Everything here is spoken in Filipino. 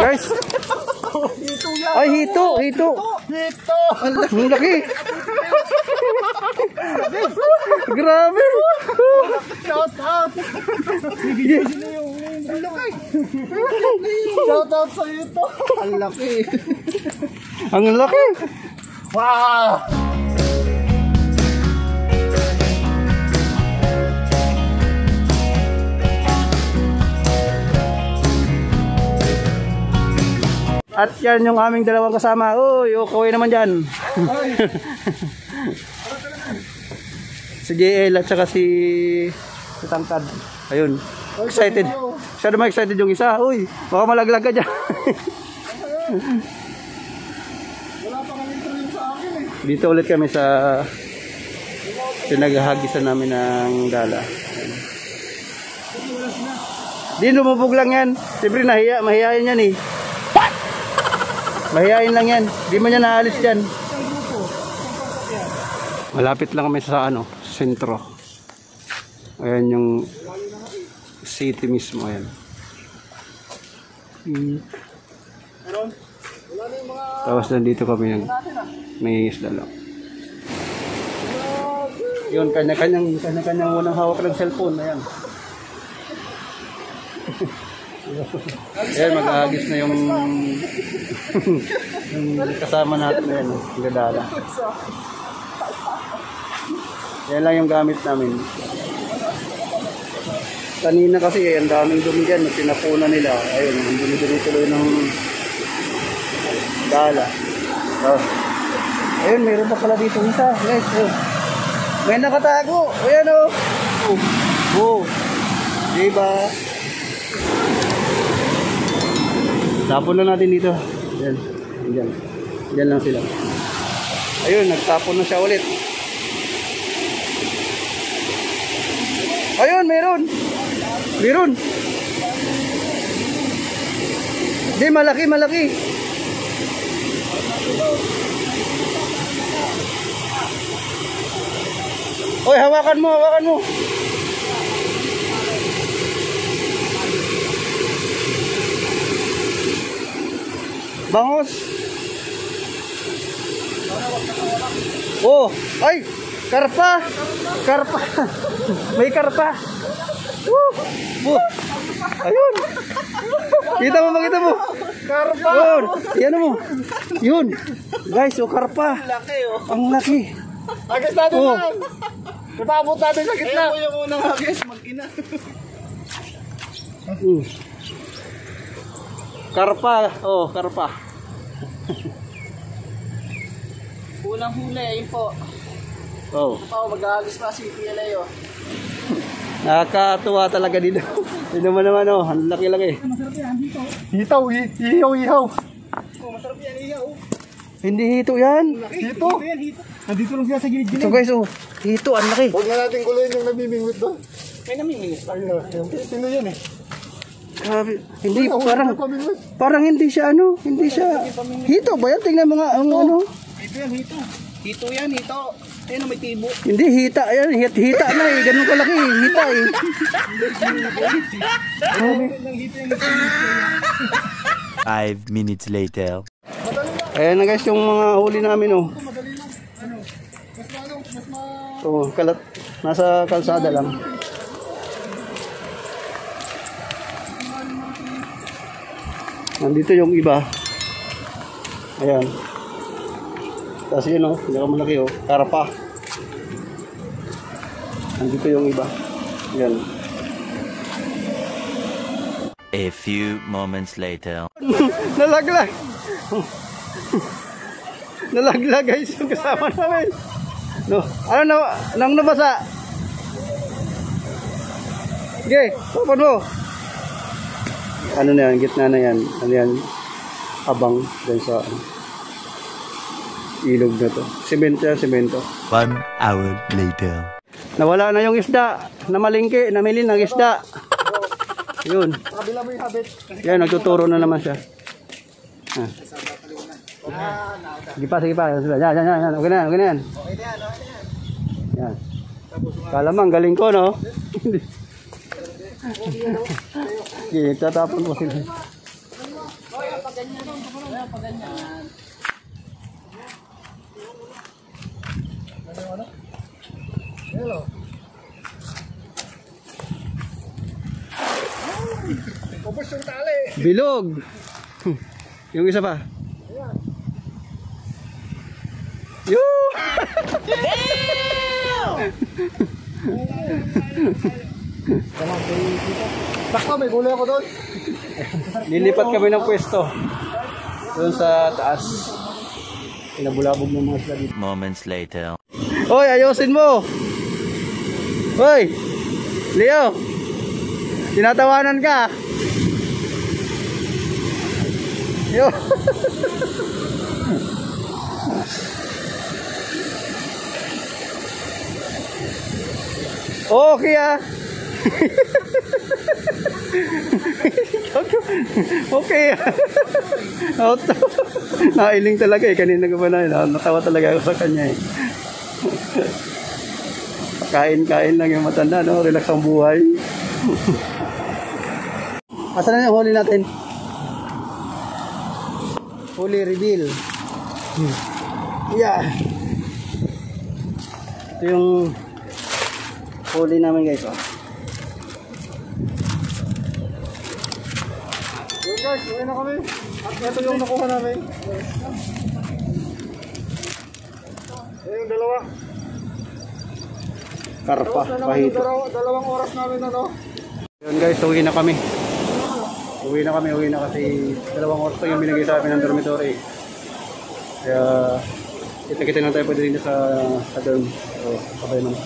Guys. Hito yan. Ay, hito. Hito. Ang laki. Grabe. Shout out. Shout out sa hito. Ang laki. Ang laki. Wow. At yan yung aming dalawang kasama. Uy, okay naman dyan. Si JL at saka si Tangkad. Ayun. Excited. Siya naman excited yung isa. Uy, baka malaglag ka dyan. Wala pa kami tuloy sa akin eh. Dito ulit kami sa pinaghahagisan namin ng gala. Di lumubog lang yan. Siyempre mahihayin yan eh. Mahihayin lang yan. Di man yan naalis dyan. Malapit lang kami sa sentro. Ayan yung city mismo. Ayan. Tapos nandito kami may isla lang. Yun, kanya-kanyang unang hawak ng cellphone. Ayan. Ayan, mag-aagis na yung kasama natin na yan, gadala. Yan lang yung gamit namin. Kanina kasi ang daming dumi dyan, pinapunan nila. Ayun, ang dumi-dumi tuloy ng gala. Ayun, mayroon pa pala dito isa. Guys, may nakatago. Ayan o. Oh. Diba? Tapon na natin dito. Diyan lang sila. Ayun, nagtapon na siya ulit. Ayun, meron. Di, malaki. Oy, hawakan mo. Bangos. Oh, ay, karpa. May karpa. Ayun. Kita mo. Karpa. Yun. Yan mo. Yun. Guys, karpa. Ang laki. Agis natin yan. Ipabot natin sa gitna. Kaya mo yung unang agis, mag-ina. Karpa. Karpa. Unang huli, ayun po. Mag-agis pa si PLA. Nakakatuwa talaga dito. Dito mo naman ang laki-laki. Masarap yan, hito. Hitaw, ihaw. Masarap yan, ihaw. Hindi hito yan. Hito. Nandito lang siya sa gilid. So guys, hito, ang laki. Huwag na natin kuloyin yung namimingwit doon. May namimingwit pa. Sino yan eh? Grabe. Hindi, parang hindi siya hindi siya. Hito ba yan? Tingnan mga Hito yan, hito. Hito yan, hito. Ayun, may tibo. Hindi, hita. Ayan, hita na eh. Ganun kalaki. Hita eh. 5 minutes later. Ayan na guys yung mga huli namin kalat. Nasa kalsada lang. Nandito yung iba. Ayan. Tapos yun malaki karpa. Nandito yung iba. Ayan. A few moments later. Nalaglag. Nalaglag guys yung kasama namin. Nang nabasa. Okay, papan mo. Ano na yan, gitna na yan. Ano yan, abang dyan sa ilog na to. Semento. 1 hour later. Nawala na yung isda. Namalingki, namili ng isda. Yun. Kabila mo yung habit. Yan, nagtuturo na naman siya. Sige pa. Yan. Okay na yan. Yan. Kalamang, galing ko, no? Sige, tatapon mo sila. Hello. Upos yung tali. Bilog. Yung isa pa. Yoo! Sakto, may gulay ako doon. Lilipat kami ng pwesto. Doon sa taas. Pinabulabog ng mga sila dito. Moments later. Hoy, ayusin mo! Hoy! Leo! Tinatawanan ka! Yo! Okay ah! Okay ah! Nailing talaga eh, kanina ka ba na natawa talaga ako sa kanya eh. Kain-kain lang yung matanda, no? Relax ang buhay. Asan na yung huli natin? Huli reveal. Yeah. Ito yung huli namin guys. Oh. So guys, uwi na kami. At ito yung nakuha namin. Yung dalawa. Karpa, Tapos na naman pahito. yung dalawang oras namin na to. Yun guys, uwi na kami. Uwi na kasi 2 oras pa yung binigay sa amin ng dormitory. Kaya kita-kita na tayo pwede rin sa dorm. So, sabay naman.